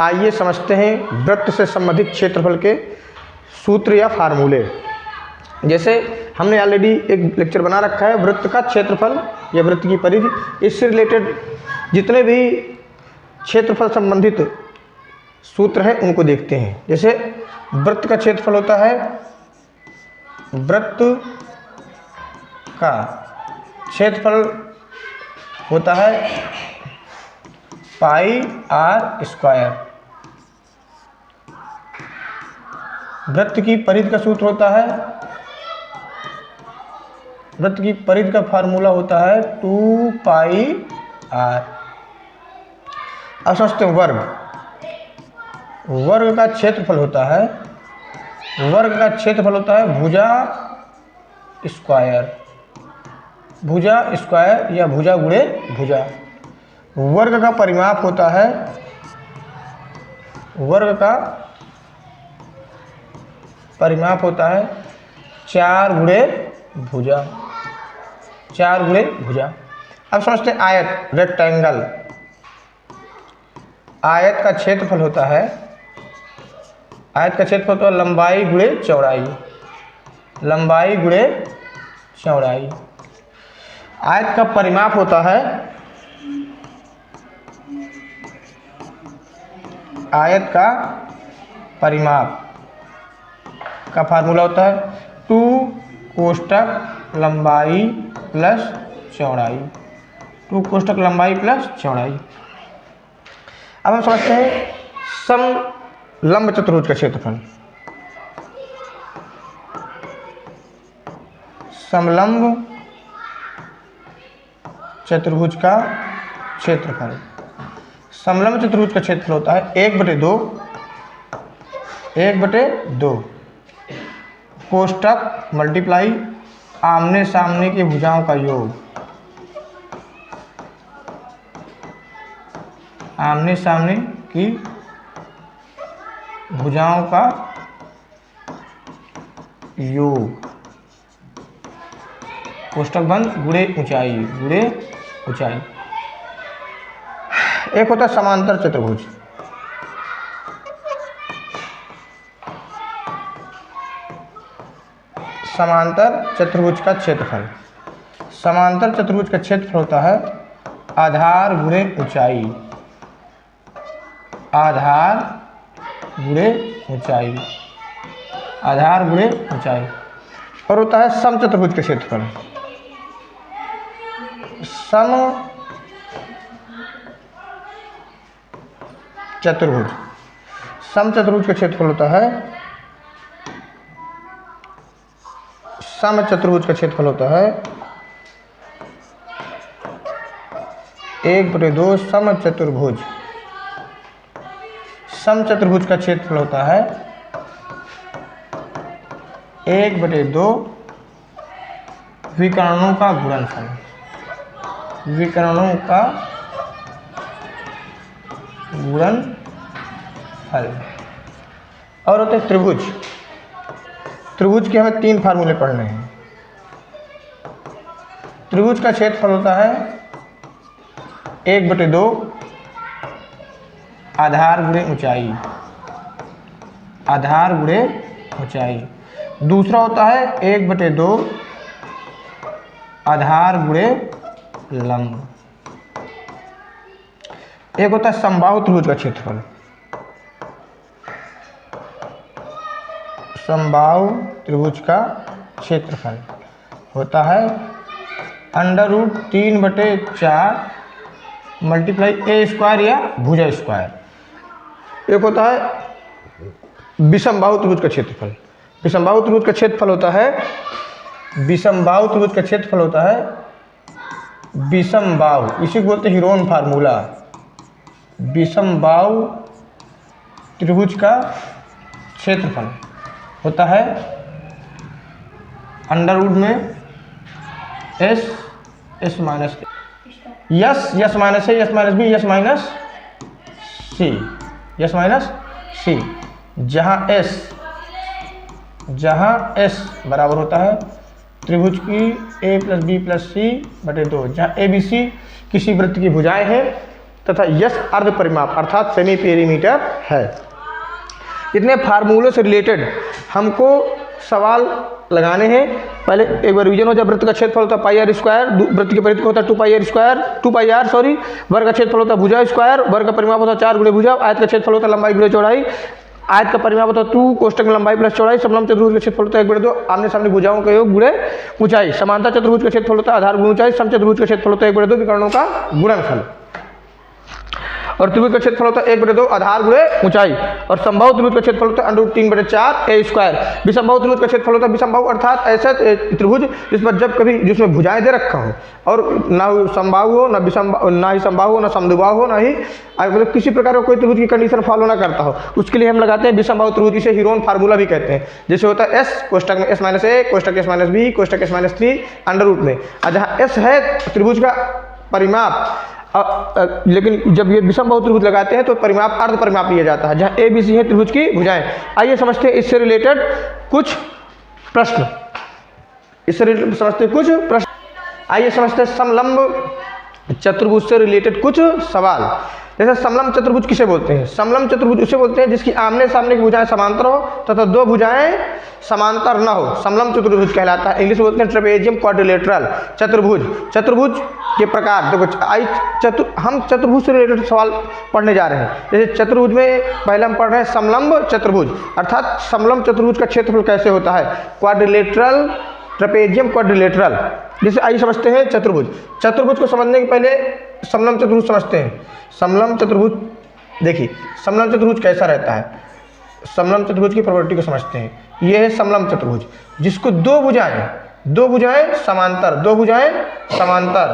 आइए समझते हैं वृत्त से संबंधित क्षेत्रफल के सूत्र या फार्मूले। जैसे हमने ऑलरेडी एक लेक्चर बना रखा है वृत्त का क्षेत्रफल या वृत्त की परिधि। इससे रिलेटेड जितने भी क्षेत्रफल संबंधित सूत्र हैं उनको देखते हैं। जैसे वृत्त का क्षेत्रफल होता है, वृत्त का क्षेत्रफल होता है पाई आर स्क्वायर। वृत्त की परिधि का सूत्र होता है, वृत्त की परिधि का फार्मूला होता है 2 पाई आर। अब समझते हैं वर्ग। वर्ग का क्षेत्रफल होता है, वर्ग का क्षेत्रफल होता है भुजा स्क्वायर, भुजा स्क्वायर या भुजा गुणे भुजा। वर्ग का परिमाप होता है, वर्ग का परिमाप होता है 4 गुणे भुजा, 4 गुणे भुजा। अब समझते हैं आयत, रेक्टेंगल। आयत का क्षेत्रफल होता है, आयत का क्षेत्रफल होता है लंबाई गुणे चौड़ाई, लंबाई गुणे चौड़ाई। आयत का परिमाप होता है, आयत का परिमाप का फार्मूला होता है 2 कोष्ठक लंबाई प्लस चौड़ाई, 2 कोष्ठक लंबाई प्लस चौड़ाई। अब हम समझते हैं समलंब चतुर्भुज का क्षेत्रफल। समलंब चतुर्भुज का क्षेत्रफल, समलंब चतुर्भुज का क्षेत्रफल होता है 1/2, 1/2 कोष्ठक मल्टीप्लाई आमने सामने की भुजाओं का योग, आमने सामने की भुजाओं का योग, कोष्ठक बंद गुणे ऊंचाई, गुणे ऊंचाई। एक होता है समांतर चतुर्भुज। समांतर चतुर्भुज का क्षेत्रफल, समांतर चतुर्भुज का क्षेत्रफल होता है आधार गुणे ऊंचाई, आधार गुणे ऊंचाई, आधार गुणे ऊंचाई। और होता है सम चतुर्भुज का क्षेत्रफल। सम चतुर्भुज, सम चतुर्भुज का क्षेत्रफल होता है, सम चतुर्भुज का क्षेत्रफल होता है 1/2 सम चतुर्भुज। सम चतुर्भुज का क्षेत्रफल होता है 1/2 विकर्णों का गुणनफल, विकर्णों का गुणनफल। और होते हैं त्रिभुज। त्रिभुज के हमें 3 फार्मूले पढ़ने हैं। त्रिभुज का क्षेत्रफल होता है 1/2 आधार गुणे ऊंचाई, आधार गुणे ऊंचाई। दूसरा होता है 1/2 आधार गुणे लंब। एक होता है समबाहु त्रिभुज का क्षेत्रफल। समबाहु त्रिभुज का क्षेत्रफल होता है √3/4 मल्टीप्लाई ए स्क्वायर या भुजा स्क्वायर। एक होता है विषमबाहु त्रिभुज का क्षेत्रफल। विषमबाहु त्रिभुज का क्षेत्रफल होता है, विषमबाहु त्रिभुज का क्षेत्रफल होता है विषमबाहु, इसी को बोलते हैं हीरोन फार्मूला। विषमबाहु त्रिभुज का क्षेत्रफल होता है अंडर रूट में s minus s minus a, s minus b, s minus c, s minus c, जहाँ s बराबर होता है त्रिभुज की a + b + c/2, जहाँ a b c किसी वृत्त की भुजाएं हैं तथा यस अर्ध परिमाप अर्थात सेमी पेरीमीटर है। इतने फार्मूले से रिलेटेड हमको सवाल लगाने हैं। पहले एक बार रिवीजन हो जाए। वृत्त का क्षेत्रफल होता है पाई आर स्क्वायर, वृत्त की परिधि होता है 2 pi r square, 2 pi r sorry. वर्ग का क्षेत्रफल होता है भुजा स्क्वायर, वर्ग का परिमाप होता है 4 गुणे भुजा। आयत का क्षेत्रफल होता है लंबाई गुणे चौड़ाई, आयत का परिमाप होता है 2 कोष्टक में लंबाई प्लस चौड़ाई। समलंब चतुर्भुज का क्षेत्रफल होता है 1/2 आमने सामने भुजाओं का योग गुणे ऊंचाई। समांतर चतुर्भुज का क्षेत्रफल होता है आधार गुणे ऊंचाई। समचतुर्भुज का क्षेत्रफल होता है 1/2 विकर्णों का गुणनफल। और त्रिभुज का क्षेत्रफल होता है 1/2 आधार गुणे ऊंचाई। और संभव त्रिभुज का क्षेत्रफल होता है √3/4 a स्क्वायर। विसंभव त्रिभुज का क्षेत्रफल होता है, विसंभव अर्थात ऐसा त्रिभुज जिस पर जब कभी जिसमें भुजाएं दे रखा हो और ना समबाहु हो, ना ही समबाहु हो, ना समद्विबाहु हो, ना ही मतलब किसी प्रकार का कोई त्रिभुज की कंडीशन फॉलो ना करता हो, उसके लिए हम लगाते हैं विसंभव त्रिभुज, जिसे हीरोन फार्मूला भी कहते हैं। जैसे होता है s कोष्टक में s-a, कोष्टक s-b, कोष्टक s-3 under root में। जहाँ s है त्रिभुज का परिमाप, लेकिन जब ये विषमबाहु त्रिभुज लगाते हैं तो परिमाप अर्ध परिमाप लिया जाता है, जहाँ ए बी सी है त्रिभुज की भुजाएं। आइए समझते हैं इससे रिलेटेड कुछ प्रश्न। आइए समझते हैं समलंब चतुर्भुज से रिलेटेड कुछ सवाल। जैसे समलंब चतुर्भुज किसे बोलते हैं? समलंब चतुर्भुज उसे बोलते हैं जिसकी आमने सामने की भुजाएं समांतर हो तथा 2 भुजाएं समांतर न हो, समलंब चतुर्भुज कहलाता है। इंग्लिश में बोलते हैं ट्रेपेजियम क्वाड्रिलेटरल चतुर्भुज। चतुर्भुज के प्रकार देखो, हम चतुर्भुज से रिलेटेड सवाल पढ़ने जा रहे हैं। जैसे चतुर्भुज में पहले हम पढ़ रहे हैं समलंब चतुर्भुज, अर्थात समलंब चतुर्भुज का क्षेत्रफल कैसे होता है, क्वाड्रिलेटरल, ट्रेपेजियम क्वाड्रिलेटरल। जैसे आइए समझते हैं चतुर्भुज। चतुर्भुज को समझने के पहले समलंब चतुर्भुज समझते हैं। समलंब चतुर्भुज देखिए, समलंब चतुर्भुज कैसा रहता है, समलंब चतुर्भुज की प्रॉपर्टी को समझते हैं। यह है समलंब चतुर्भुज जिसको 2 भुजाएं समांतर, 2 भुजाएं समांतर,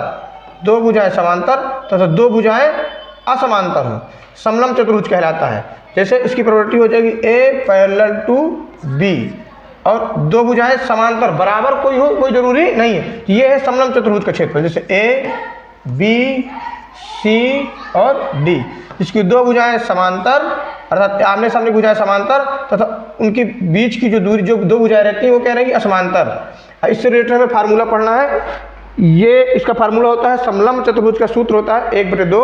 2 भुजाएं समांतर तथा 2 भुजाएं असमांतर हो, समलंब चतुर्भुज कहलाता है। जैसे इसकी प्रॉपर्टी हो जाएगी A पैरेलल टू B और 2 भुजाएं समांतर बराबर कोई हो, कोई जरूरी नहीं है। ये है समलंब चतुर्भुज का क्षेत्रफल। जैसे A B C और D, जिसकी 2 भुजाएं समांतर अर्थात आमने सामने भुजाएं समांतर तथा उनकी बीच की जो दूरी, जो 2 भुजाएं रहती हैं वो कह रहेंगी असमांतर। इससे रिलेटेड हमें फार्मूला पढ़ना है। ये इसका फार्मूला होता है, समलंब चतुर्भुज का सूत्र होता है 1/2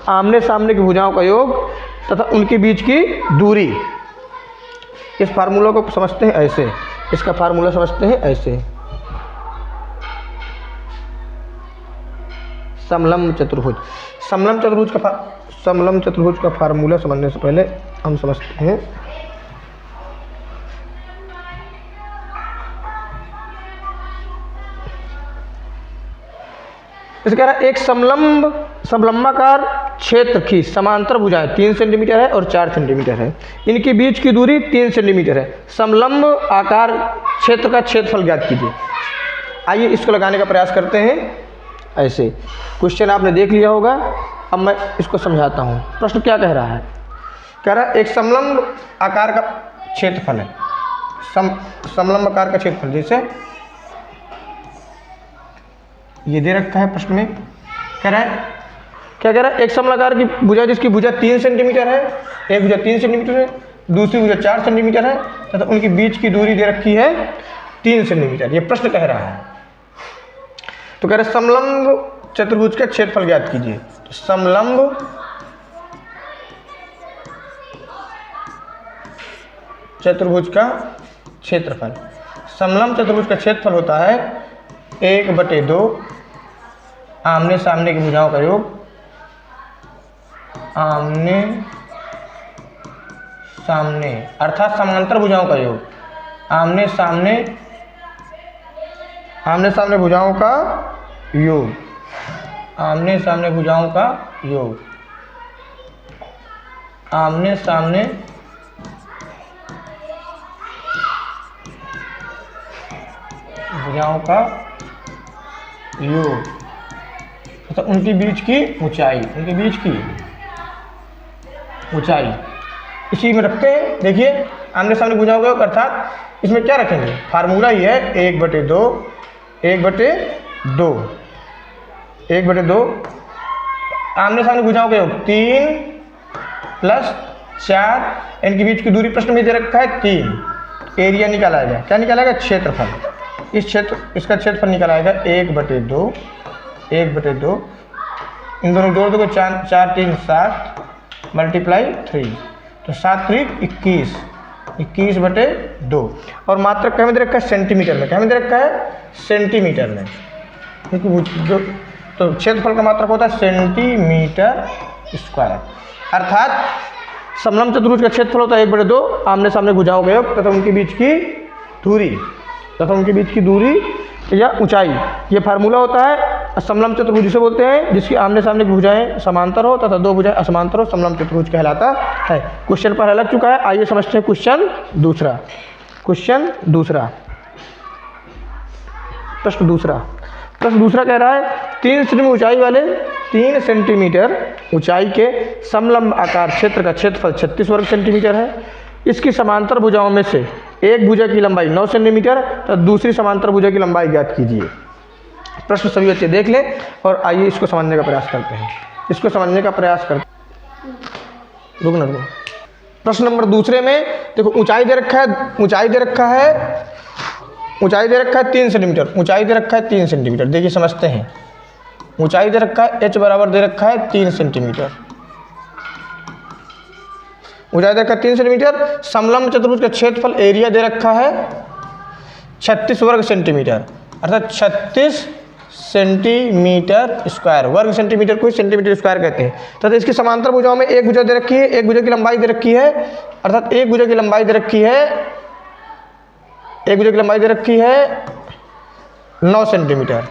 आमने सामने की भुजाओं का योग तथा उनके बीच की दूरी। इस फार्मूला को समझते हैं ऐसे, इसका फार्मूला समझते हैं ऐसे। समलंब चतुर्भुज, समलंब चतुर्भुज का फार्मूला समझने से पहले हम समझते हैं इसे कह रहा है एक समलंबाकार क्षेत्र की समांतर भुजाएं 3 सेंटीमीटर है और 4 सेंटीमीटर है। इनके बीच की दूरी 3 सेंटीमीटर है। समलंब आकार क्षेत्र का क्षेत्रफल ज्ञात कीजिए। आइए इसको लगाने का प्रयास करते हैं। ऐसे क्वेश्चन आपने देख लिया होगा, अब मैं इसको समझाता हूँ। प्रश्न क्या कह रहा है? कह रहा है एक समलंब आकार का क्षेत्रफल है, समलंब आकार का क्षेत्रफल। जैसे ये दे रखा है प्रश्न में, कह रहा है क्या कह रहा है, एक समलंबाकार की भुजा जिसकी भुजा 3 सेंटीमीटर है, एक भुजा 3 सेंटीमीटर है, दूसरी भुजा 4 सेंटीमीटर है तथा उनकी बीच की दूरी दे रखी है 3 सेंटीमीटर। ये प्रश्न कह रहा है। तो कह रहे समलंब चतुर्भुज का क्षेत्रफल ज्ञात कीजिए। तो समलंब चतुर्भुज का क्षेत्रफल, समलंब चतुर्भुज का क्षेत्रफल होता है 1/2 आमने सामने की भुजाओं का योग, आमने सामने अर्थात समांतर भुजाओं का योग, आमने सामने भुजाओं का योग, आमने सामने भुजाओं का योग, आमने सामने भुजाओं का योग तो उनके बीच की ऊंचाई, उनके बीच की ऊंचाई इसी में रखते हैं। देखिए आमने सामने भुजाओं का योग अर्थात इसमें क्या रखेंगे, फार्मूला ही है 1/2 आमने सामने भुजाओं का योग 3 + 4, इनके बीच की दूरी प्रश्न में दे रखा है 3। एरिया निकाला जाए, क्या निकालेगा, क्षेत्रफल। इसका क्षेत्रफल निकाला जाएगा 1/2 इन दोनों जोड़ दो, 4 4 3 7 मल्टीप्लाई 3, तो 7 3 21, 21/2। और मात्रक क्या में दे रखा है? सेंटीमीटर में। क्या में दे रखा है? सेंटीमीटर में। क्योंकि जो तो क्षेत्रफल का मात्रक होता है सेंटीमीटर स्क्वायर। अर्थात समलंब चतुर्भुज का क्षेत्रफल होता है 1/2 आमने सामने भुजाओं का योग तथा उनके बीच की दूरी या ऊंचाई। ये फार्मूला होता है समलंब चतुर्भुज जिसे बोलते हैं जिसकी आमने सामने की भुजाएं समांतर हो तथा दो भुजाएं असमांतर हो, समलंब चतुर्भुज कहलाता है। क्वेश्चन पर लग चुका है, आइए समझते हैं क्वेश्चन दूसरा। प्रश्न दूसरा कह रहा है 3 सेंटीमीटर ऊंचाई वाले 3 सेंटीमीटर ऊंचाई के समलंब आकार क्षेत्र का क्षेत्रफल 36 वर्ग सेंटीमीटर है। इसकी समांतर भुजाओं में से एक भुजा की लंबाई 9 सेंटीमीटर तथा दूसरी समांतर भुजा की लंबाई ज्ञात कीजिए। प्रश्न सभी बच्चे देख लें और आइए इसको समझने का प्रयास करते हैं। रुको। प्रश्न नंबर दूसरे में देखो ऊंचाई दे रखा है 3 सेंटीमीटर। ऊंचाई दे रखा है 3 सेंटीमीटर। देखिए समझते हैं। ऊंचाई दे रखा है h बराबर दे रखा है 3 सेंटीमीटर। ऊंचाई दे रखा है 3 सेंटीमीटर। समलंब चतुर्भुज का क्षेत्रफल एरिया दे रखा है 36 वर्ग सेंटीमीटर, अर्थात 36 सेंटीमीटर स्क्वायर। वर्ग सेंटीमीटर को सेंटीमीटर स्क्वायर कहते हैं। तथा इसकी समांतर भुजाओं में एक भुजा दे रखी है, एक भुजा की लंबाई दे रखी है, अर्थात एक भुजा की लंबाई दे रखी है 9 सेंटीमीटर।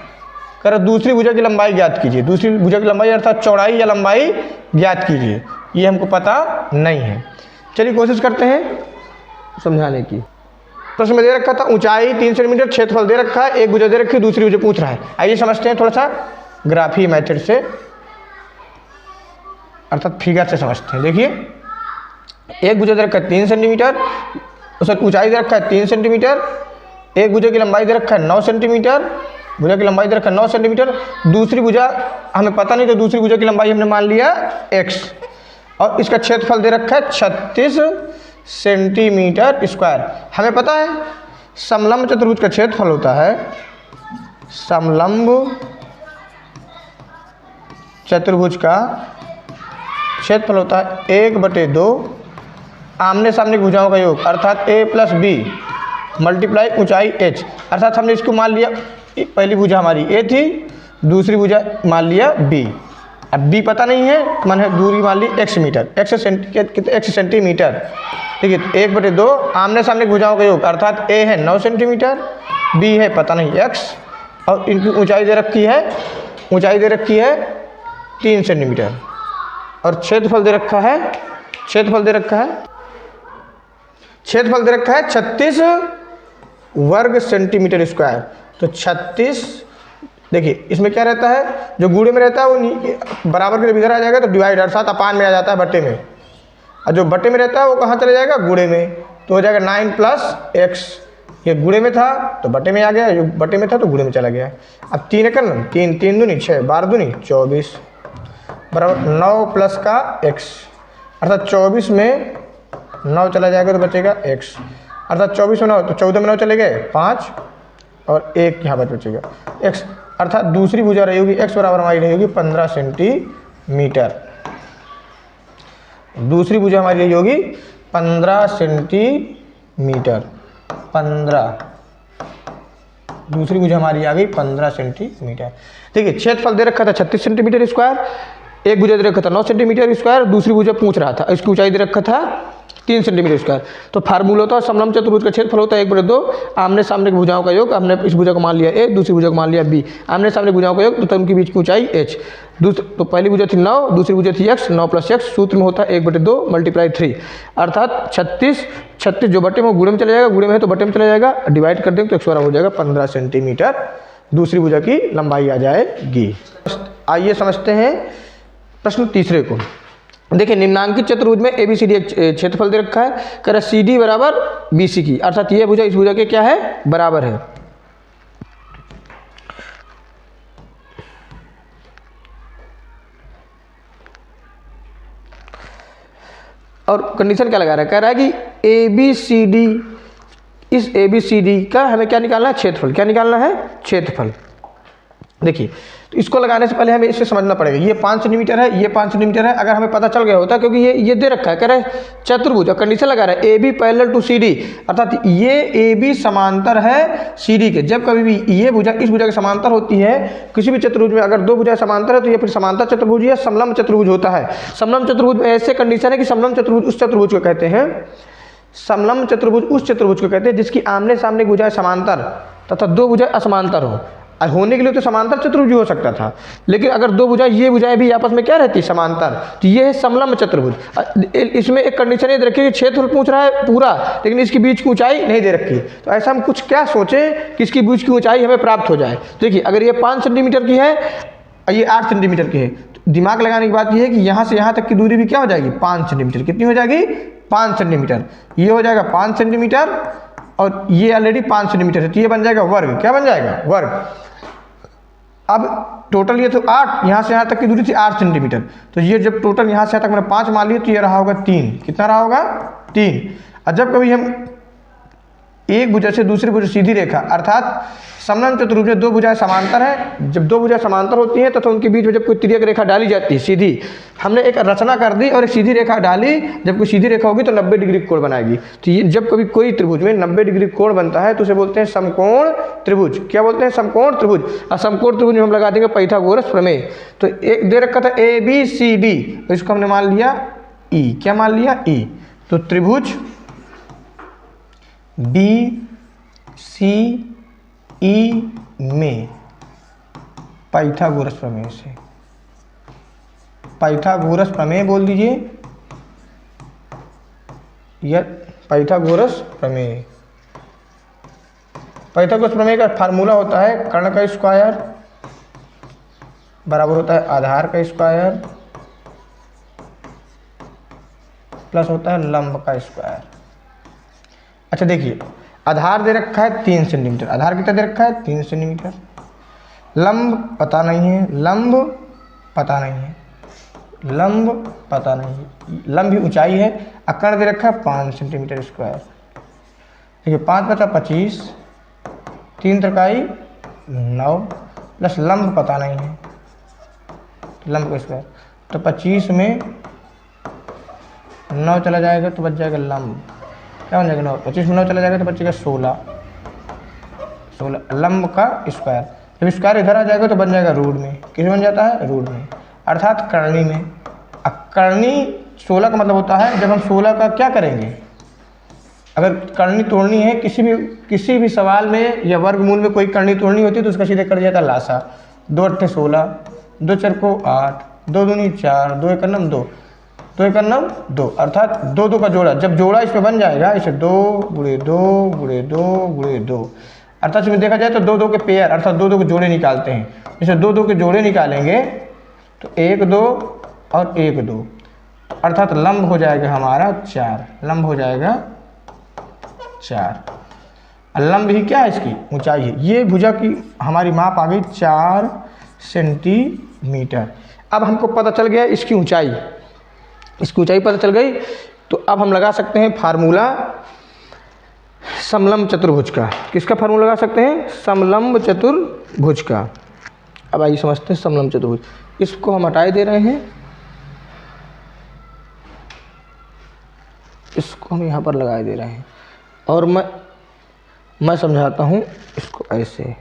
कर दूसरी भुजा की लंबाई ज्ञात कीजिए। दूसरी भुजा की लंबाई अर्थात चौड़ाई या लंबाई ज्ञात कीजिए। ये हमको पता नहीं है। चलिए कोशिश करते हैं समझाने की। प्रश्न में दे रखा था ऊंचाई 3 सेंटीमीटर, क्षेत्रफल दे रखा है, एक भुजा दे रखी है, दूसरी भुजा पूछ रहा है। आइए समझते हैं थोड़ा सा ग्राफी मेथड से, अर्थात फिगर से समझते हैं। देखिए एक भुजा दे रखा है 3 सेंटीमीटर, उसका ऊंचाई दे रखा है 3 सेंटीमीटर, एक भुजा की लंबाई दे रखा है 9 सेंटीमीटर, भुजा की लंबाई दे रखा है 9 सेंटीमीटर। दूसरी भुजा हमें पता नहीं तो दूसरी भुजा की लंबाई हमने मान लिया x, और इसका क्षेत्रफल दे रखा है 36 सेंटीमीटर स्क्वायर। हमें पता है समलंब चतुर्भुज का क्षेत्रफल होता है, समलंब चतुर्भुज का क्षेत्रफल होता है 1/2 आमने सामने की भुजाओं का योग, अर्थात a + b मल्टीप्लाई ऊंचाई h। अर्थात हमने इसको मान लिया, पहली भुजा हमारी a थी, दूसरी भुजा मान लिया b। अब b पता नहीं है, मैंने दूरी मान ली x मीटर, x सेंटीमीटर। ठीक है, 1/2 आमने सामने की भुजाओं का योग, अर्थात a है 9 सेंटीमीटर, b है पता नहीं x, और इनकी ऊंचाई दे रखी है 3 सेंटीमीटर, और क्षेत्रफल दे रखा है 36 वर्ग सेंटीमीटर स्क्वायर। तो 36, देखिए इसमें क्या रहता है, जो गुणे में रहता है वो बराबर के इधर आ जाएगा तो डिवाइड, अर्थात अपान में आ जाता है बट्टे में, और जो बट्टे में रहता है वो कहाँ चला जाएगा, गुणे में, तो हो जाएगा 9 + x। ये गुणे में था तो बट्टे में आ गया, जो बट्टे में था तो गुणे में चला गया। अब 3 कर लो, 3 दूनी 6, 12 दूनी 24 बराबर 9 + का x, अर्थात 24 में 9 चला जाएगा तो बचेगा x, अर्थात 24 में 9 तो 14 में 9 चले गए 5, और 1 यहाँ पर बचेगा x, अर्थात दूसरी भुजा रही होगी x बराबर हमारी रही होगी 15 सेंटीमीटर। दूसरी भुजा हमारी रही होगी 15 सेंटीमीटर, 15, दूसरी भुजा हमारी आ गई 15 सेंटीमीटर। देखिए क्षेत्रफल दे रखा था 36 सेंटीमीटर स्क्वायर, एक भुजा दे रखा था 9 सेंटीमीटर स्क्वायर, दूसरी भुजा पूछ रहा था, इसकी ऊंचाई दे रखा था 3 सेंटीमीटर स्क्वायर। तो फार्मूला होता है समलंब चतुर्भुज का क्षेत्रफल होता है 1/2 आमने सामने की भुजाओं का योग। हमने इस भुजा को मान लिया a, दूसरी भुजा को मान लिया b, आमने सामने भुजाओं का योग तो उनके बीच की ऊंचाई h। तो पहली भुजा थी 9, दूसरी भुजा थी x, 9 + x, सूत्र में होता है 1/2 मल्टीप्लाई 3, अर्थात 36 जो बट्टे में गुणे में चला जाएगा, गुणे में है तो बट्टे में चला जाएगा, डिवाइड कर देंगे तो 112 हो जाएगा 15 सेंटीमीटर दूसरी भुजा की लंबाई आ जाएगी। आइए समझते हैं प्रश्न तीसरे को। देखिए निम्नांकित चतुर्भुज में ABCD एक क्षेत्रफल दे रखा है, कह रहा CD बराबर BC की, अर्थात ये भुजा इस भुजा के क्या है, बराबर है। और कंडीशन क्या लगा रहा है, कह रहा है कि ABCD, इस ABCD का हमें क्या निकालना है, क्षेत्रफल। क्या निकालना है, क्षेत्रफल। देखिए, तो इसको लगाने से पहले हमें इसे समझना पड़ेगा, ये 5 सेंटीमीटर है, ये 5 सेंटीमीटर है। अगर हमें पता चल गया होता, क्योंकि ये दे रखा है, कह रहे चतुर्भुज, और कंडीशन लगा रहा है A B parallel to C D, अर्थात ये ए बी समांतर है सी डी के। जब कभी भी ये भुजा इस भुजा के समांतर होती है, किसी भी चतुर्भुज में अगर दो भुजा समांतर है तो ये फिर समांतर चतुर्भुज या समलंब चतुर्भुज होता है। समलंब चतुर्भुज में ऐसे कंडीशन है कि समलंब चतुर्भुज उस चतुर्भुज को कहते हैं, समलंब चतुर्भुज उस चतुर्भुज को कहते हैं जिसकी आमने सामने भुजाएं समांतर तथा दो भुजाएं असमांतर हो। होने के लिए तो समांतर चतुर्भुज हो सकता था, लेकिन अगर दो भुजाएं, ये भुजाएं भी आपस में क्या रहती, समांतर, तो ये है समलंब चतुर्भुज। इसमें एक कंडीशन ये दे रखी है कि क्षेत्रफल पूछ रहा है पूरा, लेकिन इसकी बीच की ऊंचाई नहीं दे रखी। तो ऐसा हम कुछ क्या सोचें कि इसकी बीच की ऊंचाई हमें प्राप्त हो जाए। देखिए, अगर ये 5 सेंटीमीटर की है और ये 8 सेंटीमीटर की है, तो दिमाग लगाने की बात यह है कि यहाँ से यहाँ तक की दूरी भी क्या हो जाएगी, 5 सेंटीमीटर। कितनी हो जाएगी, 5 सेंटीमीटर। ये हो जाएगा 5 सेंटीमीटर और ये ऑलरेडी 5 सेंटीमीटर है, तो ये बन जाएगा वर्ग। क्या बन जाएगा, वर्ग। अब टोटल ये तो 8, यहाँ से यहाँ तक की दूरी थी 8 सेंटीमीटर, तो ये जब टोटल यहाँ से यहाँ तक मैंने 5 मान लिया तो ये रहा होगा 3। कितना रहा होगा, 3। और जब कभी हम एक भुजा से दूसरी भुजा सीधी रेखा, अर्थात समलंब चतुर्भुज में दो भुजाएं समांतर है, जब दो भुजाएं समांतर होती हैं तथा उनके बीच में जब कोई तिर्यक रेखा डाली जाती है सीधी, हमने एक रचना कर दी और एक सीधी रेखा डाली, जब कोई सीधी रेखा होगी तो 90 डिग्री कोण बनाएगी। तो ये जब कभी कोई त्रिभुज में 90 डिग्री कोण बनता है तो उसे बोलते हैं समकोण त्रिभुज। क्या बोलते हैं, समकोण त्रिभुज। और समकोण त्रिभुज में हम लगा देंगे पाइथागोरस प्रमेय। तो एक दे रखा था ए बी सी डी, तो इसको हमने मान लिया ई। क्या मान लिया, ई। तो त्रिभुज बी सी ई में पाइथागोरस प्रमेय से, पाइथागोरस प्रमेय बोल दीजिए या पाइथागोरस प्रमेय। पाइथागोरस प्रमेय का फार्मूला होता है कर्ण का स्क्वायर बराबर होता है आधार का स्क्वायर प्लस होता है लंब का स्क्वायर। अच्छा देखिए, आधार दे रखा है 3 सेंटीमीटर, आधार कितना दे रखा है, 3 सेंटीमीटर। लंब पता नहीं है, लंब पता नहीं है, लंब पता नहीं है, लंब भी ऊंचाई है। कर्ण दे रखा है 5 सेंटीमीटर स्क्वायर। देखिए 5 बचा 25, 3 त्रिकाई 9 प्लस लंब पता नहीं है, लंब का स्क्वायर। तो 25 में 9 चला जाएगा तो बच जाएगा लंब। क्या बन जाएगा, 9। 25 में 9 चला जाएगा तो बचेगा 16 लंब का स्क्वायर। जब स्क्वायर इधर आ जाएगा तो बन जाएगा रूट में। किस बन जाता है, रूट में, अर्थात करनी में। करनी 16 का मतलब होता है जब हम 16 का क्या करेंगे, अगर करनी तोड़नी है किसी भी सवाल में या वर्गमूल में कोई करनी तोड़नी होती है तो उसका सीधे कर दिया था लासा। 2 अट्ठे 16, 2 चरको 8, 2 दूनी 4, 2 एक नम 2, 2 एक नम 2, अर्थात 2 2 का जोड़ा। जब जोड़ा इसमें बन जाएगा, इसे 2 गुणे 2 गुणे 2 गुणे 2, अर्थात इसमें देखा जाए तो 2 2 के पेयर अर्थात 2 2 के जोड़े निकालते हैं। जैसे 2 2 के जोड़े निकालेंगे तो 1 2 और 1 2, अर्थात लंब हो जाएगा हमारा 4, लंब हो जाएगा 4। लंब ही क्या है, इसकी ऊंचाई है। ये भुजा की हमारी माप आ गई 4 सेंटीमीटर। अब हमको पता चल गया इसकी ऊंचाई, इसकी ऊंचाई पता चल गई, तो अब हम लगा सकते हैं फार्मूला समलंब चतुर्भुज का। किसका फार्मूला लगा सकते हैं, समलंब चतुर्भुज का। अब आइए समझते हैं समलंब चतुर्भुज। इसको हम हटाए दे रहे हैं, इसको हम यहाँ पर लगाए दे रहे हैं और मैं समझाता हूँ इसको ऐसे।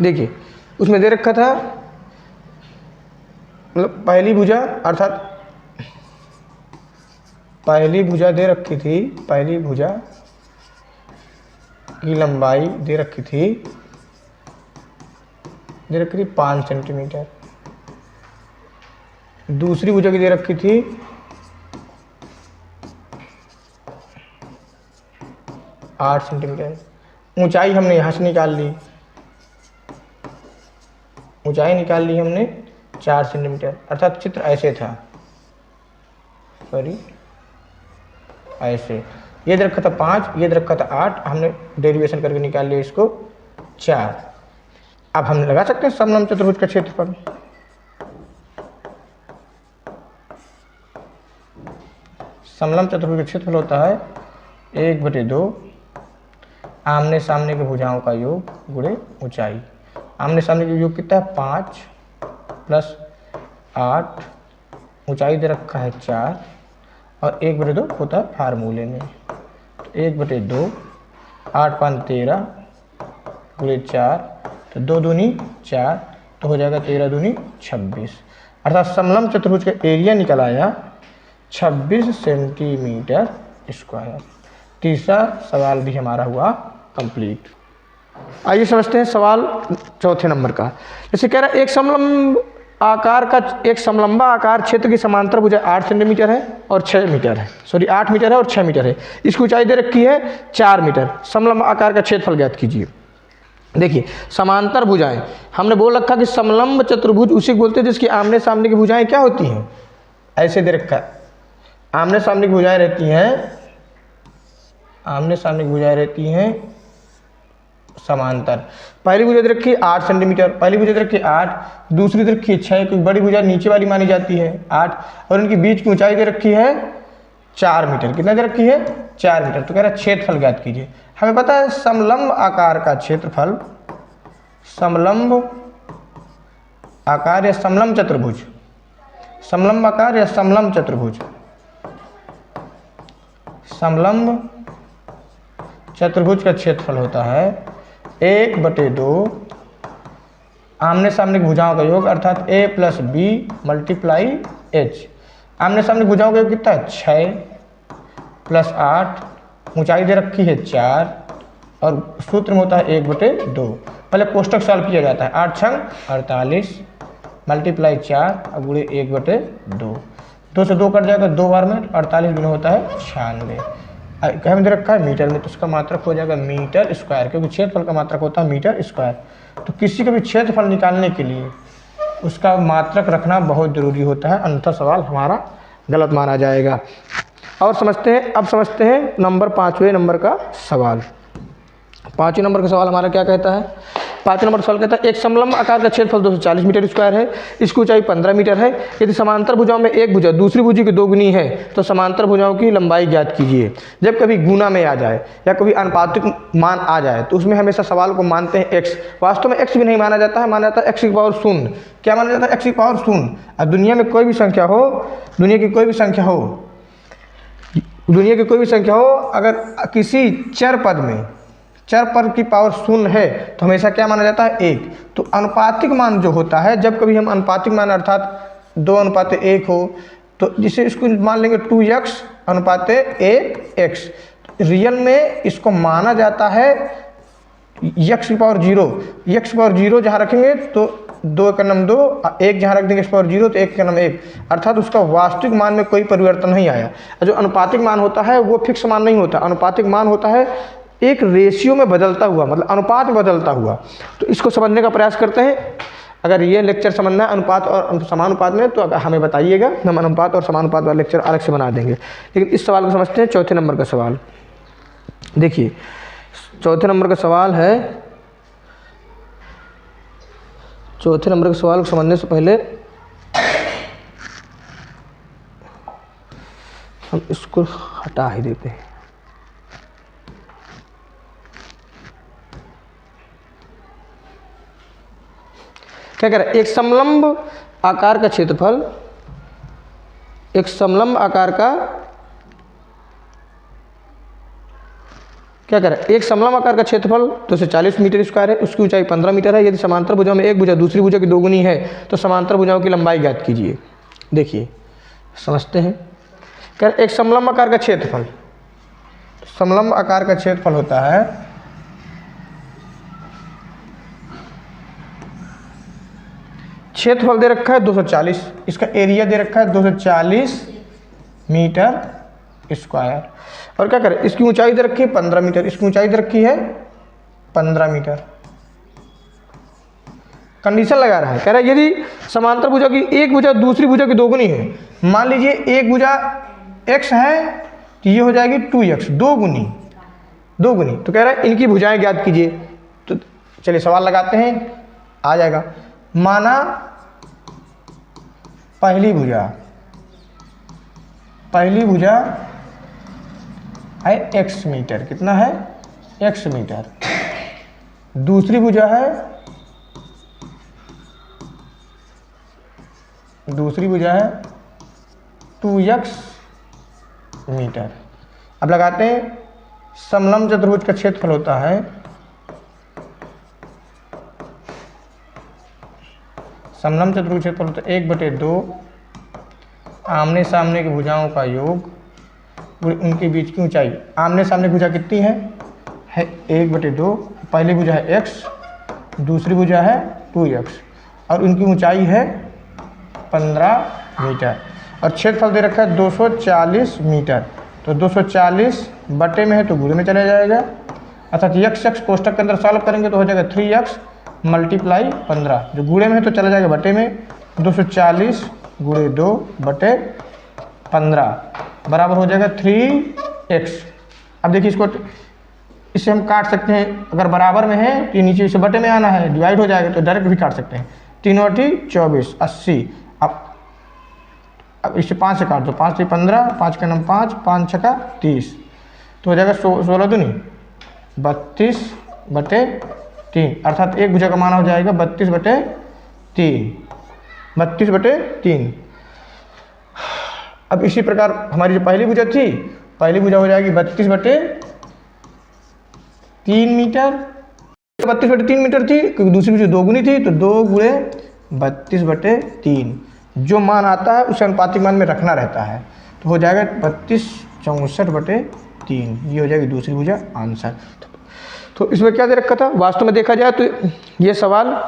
देखिए उसमें दे रखा था, मतलब पहली भुजा अर्थात पहली भुजा दे रखी थी, पहली भुजा की लंबाई दे रखी थी 5 सेंटीमीटर। दूसरी भुजा की दे रखी थी 8 सेंटीमीटर। ऊंचाई हमने यहाँ से निकाल ली, ऊंचाई निकाल ली हमने 4 सेंटीमीटर, अर्थात चित्र ऐसे था, सॉरी ऐसे। ये दे रखा था 5, ये दे रखा था 8, हमने डेरिवेशन करके निकाल लिया इसको 4। अब हम लगा सकते हैं समलंब चतुर्भुज का क्षेत्रफल। समलंब चतुर्भुज का क्षेत्रफल होता है 1/2 आमने सामने की भुजाओं का योग गुणे ऊंचाई। आमने सामने का योग कितना है 5 + 8, ऊंचाई दे रखा है 4 और 1/2 होता है फार्मूले में। तो 1/2 8 × 5 13 गुणे 4, तो 2 दूनी 4, तो हो जाएगा 13 दूनी 26। अर्थात समलंब चतुर्भुज का एरिया निकल आया 26 सेंटीमीटर स्क्वायर। तीसरा सवाल भी हमारा हुआ कंप्लीट। आइए समझते हैं सवाल चौथे नंबर का। जैसे कह रहा है एक समलंबा आकार क्षेत्र की समांतर भुजा 8 सेंटीमीटर है और 6 मीटर है, 8 मीटर है और 6 मीटर है। इसकी ऊंचाई दे रखी है 4 मीटर। समलंबा आकार का क्षेत्रफल ज्ञात कीजिए। देखिए समांतर भुजाएं, हमने बोल रखा कि समलंब चतुर्भुज उसी को बोलते हैं जिसकी आमने सामने की भुजाएं क्या होती हैं, ऐसे दे रखा है। आमने सामने की भुजाएं रहती हैं, आमने सामने की भुजाएं रहती हैं समांतर। पहली भुजा दे रखी है 8 सेंटीमीटर, पहली भुजा दे रखी है 8, दूसरी दे रखी है 6, क्योंकि बड़ी भुजा नीचे वाली मानी जाती है 8, और इनकी बीच की ऊंचाई दे रखी है 4 मीटर। कितना दे रखी है 4 मीटर। तो कह रहा है क्षेत्रफल ज्ञात कीजिए। हमें पता है समलंब आकार का क्षेत्रफल, समलंब आकार या समलंब चतुर्भुज, समलंब आकार या समलंब चतुर्भुज, समलंब चतुर्भुज का क्षेत्रफल होता है 1/2 आमने सामने की भुजाओं का योग, अर्थात a + b × h। आमने सामने भुजाओं का योग कितना है 6 + 8, ऊंचाई दे रखी है 4 और सूत्र में होता है 1/2। पहले कोष्टक सॉल्व किया जाता है, 8 × 48 × 4 और गुणे 1/2। 2 से 2 कट जाएगा 2 बार में, 48 गुना होता है 96। कहीं दे रखा है मीटर में, तो उसका मात्रक हो जाएगा मीटर स्क्वायर, क्योंकि क्षेत्रफल का मात्रक होता है मीटर स्क्वायर। तो किसी का भी क्षेत्रफल निकालने के लिए उसका मात्रक रखना बहुत ज़रूरी होता है, अन्यथा सवाल हमारा गलत माना जाएगा। और समझते हैं, अब समझते हैं नंबर 5वें नंबर का सवाल। 5वें नंबर का सवाल हमारा क्या कहता है? 5वें नंबर का सवाल कहता है एक समलंब आकार का क्षेत्रफल 240 मीटर स्क्वायर है, इसकी ऊंचाई 15 मीटर है। यदि समांतर भुजाओं में एक भुजा दूसरी भुजा की दोगुनी है तो समांतर भुजाओं की लंबाई ज्ञात कीजिए। जब कभी गुना में आ जाए या कभी अनुपातिक मान आ जाए तो उसमें हमेशा सवाल को मानते हैं x। वास्तव में x भी नहीं माना जाता है, माना जाता है x⁻0। क्या माना जाता है? x⁻0। अब दुनिया में कोई भी संख्या हो, दुनिया की कोई भी संख्या हो, दुनिया की कोई भी संख्या हो, अगर किसी चर पद में चर पद की पावर 0 है तो हमेशा क्या माना जाता है 1। तो अनुपातिक मान जो होता है, जब कभी हम अनुपातिक मान अर्थात 2:1 हो तो जिसे इसको मान लेंगे 2x/1x। रियल में इसको माना जाता है x⁻0। x⁻0 जहाँ रखेंगे तो 2 × 2, 1 जहाँ रख देंगे x⁻0 तो 1 × 1, अर्थात उसका वास्तविक मान में कोई परिवर्तन नहीं आया। जो अनुपातिक मान होता है वो फिक्स मान नहीं होता, अनुपातिक मान होता है एक रेशियो में बदलता हुआ, मतलब अनुपात में बदलता हुआ। तो इसको समझने का प्रयास करते हैं। अगर ये लेक्चर समझना है अनुपात और समानुपात में तो हमें बताइएगा, हम अनुपात और समानुपात वाला लेक्चर अलग से बना देंगे। लेकिन इस सवाल को समझते हैं। चौथे नंबर का सवाल देखिए, चौथे नंबर का सवाल है, चौथे नंबर के सवाल को समझने से पहले हम इसको हटा ही देते हैं। क्या कह रहा है? एक समलंब आकार का क्षेत्रफल, एक समलंब आकार का क्या कह रहा है? एक समलंब आकार का क्षेत्रफल 240 मीटर स्क्वायर है, उसकी ऊंचाई 15 मीटर है। यदि समांतर भुजाओं में एक भुजा दूसरी भुजा की दोगुनी है तो समांतर भुजाओं की लंबाई ज्ञात कीजिए। देखिए समझते हैं। कह रहा है एक समलंब आकार का क्षेत्रफल, समलंब आकार का क्षेत्रफल होता है क्षेत्रफल दे रखा है 240, इसका एरिया दे रखा है 240 मीटर स्क्वायर। और क्या करें? इसकी ऊंचाई दे रखी है 15 मीटर, इसकी ऊंचाई दे रखी है 15 मीटर। कंडीशन लगा रहा है, कह रहा है यदि समांतर भुजा की एक भुजा दूसरी भुजा की दोगुनी है, मान लीजिए एक भुजा x है तो ये हो जाएगी 2x, दोगुनी। तो कह रहा है इनकी भुजाएं ज्ञात कीजिए। तो चलिए सवाल लगाते हैं, आ जाएगा। माना पहली भुजा है x मीटर। कितना है? x metre. दूसरी भुजा है 2x मीटर। अब लगाते हैं समलंब चतुर्भुज का क्षेत्रफल होता है समलंब चतुर्भुज क्षेत्रफल होता है 1/2 आमने सामने की भुजाओं का योग उनके बीच की ऊंचाई। आमने सामने भुजा कितनी है 1/2। पहली भुजा है x, दूसरी भुजा है 2x और उनकी ऊंचाई है 15 मीटर और क्षेत्रफल दे रखा है 240 मीटर। तो 240 बटे में है तो गुणे में चला जाएगा, अर्थात x कोष्टक के अंदर सॉल्व करेंगे तो हो जाएगा 3x मल्टीप्लाई 15। जो गुणे में है तो चला जाएगा बटे में। 240 गुणे 2 बटे 15 बराबर हो जाएगा 3x। अब देखिए इससे हम काट सकते हैं, अगर बराबर में है तो नीचे से बटे में आना है, डिवाइड हो जाएगा तो डायरेक्ट भी काट सकते हैं। 3 और 24 80। अब इससे 5 से काट दो, 5 से 15, 5 का नाम 5, 5 छका 30 तो हो जाएगा 16 दूनी 32/3 अर्थात एक भुजा का मान हो जाएगा 32/3। 32/3। अब इसी प्रकार हमारी जो पहली भुजा थी, पहली भुजा हो जाएगी 32/3 मीटर। 32/3 मीटर थी क्योंकि दूसरी भुजा 2 गुनी थी तो 2 गुणे 32/3। जो मान आता है उसे अनुपातिक मान में रखना रहता है तो हो जाएगा 32/64/3। ये हो जाएगी दूसरी भुजा आंसर। तो इसमें क्या दे रखा था? वास्तव में देखा जाए तो ये सवाल,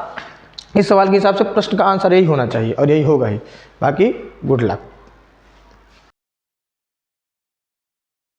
इस सवाल के हिसाब से प्रश्न का आंसर यही होना चाहिए और यही होगा ही। बाकी गुड लक।